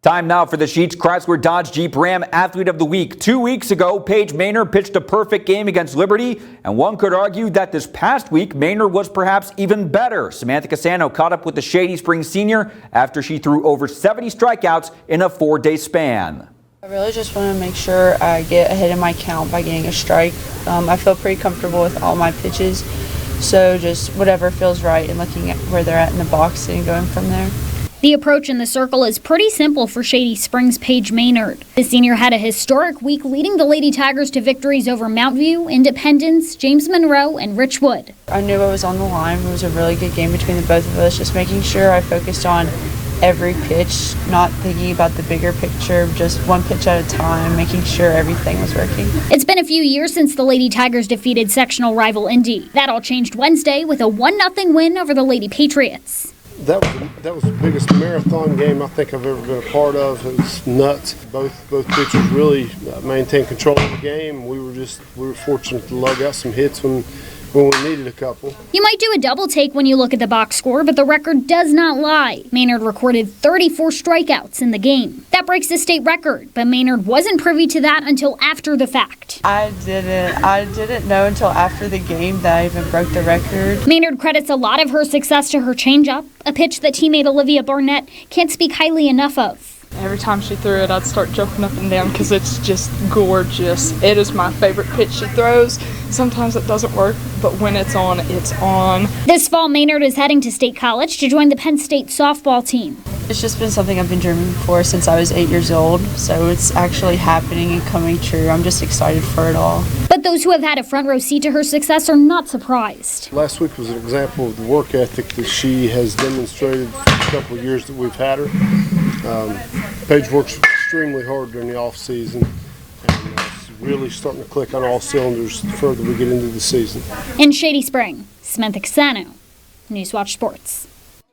Time now for the Sheetz Chrysler Dodge Jeep Ram Athlete of the Week. 2 weeks ago, Paige Maynard pitched a perfect game against Liberty, and one could argue that this past week, Maynard was perhaps even better. Samantha Casano caught up with the Shady Springs senior after she threw over 70 strikeouts in a 4-day span. I really just want to make sure I get ahead of my count by getting a strike. I feel pretty comfortable with all my pitches, so just whatever feels right and looking at where they're at in the box and going from there. The approach in the circle is pretty simple for Shady Springs' Paige Maynard. The senior had a historic week leading the Lady Tigers to victories over Mountview, Independence, James Monroe, and Richwood. I knew I was on the line. It was a really good game between the both of us, just making sure I focused on every pitch, not thinking about the bigger picture, just one pitch at a time, making sure everything was working. It's been a few years since the Lady Tigers defeated sectional rival Indy. That all changed Wednesday with a 1-0 win over the Lady Patriots. That was the biggest marathon game I think I've ever been a part of. It was nuts. Both pitchers really maintained control of the game. We were fortunate to lug out some hits when we needed a couple. You might do a double take when you look at the box score, but the record does not lie. Maynard recorded 34 strikeouts in the game. That breaks the state record, but Maynard wasn't privy to that until after the fact. I didn't know until after the game that I even broke the record. Maynard credits a lot of her success to her changeup, a pitch that teammate Olivia Barnett can't speak highly enough of. Every time she threw it, I'd start jumping up and down because it's just gorgeous. It is my favorite pitch she throws. Sometimes it doesn't work, but when it's on, it's on. This fall, Maynard is heading to State College to join the Penn State softball team. It's just been something I've been dreaming for since I was 8 years old, so it's actually happening and coming true. I'm just excited for it all. But those who have had a front row seat to her success are not surprised. Last week was an example of the work ethic that she has demonstrated for the couple of years that we've had her. Paige works extremely hard during the off season, and it's really starting to click on all cylinders the further we get into the season. In Shady Spring, Samantha Casano, Newswatch Sports.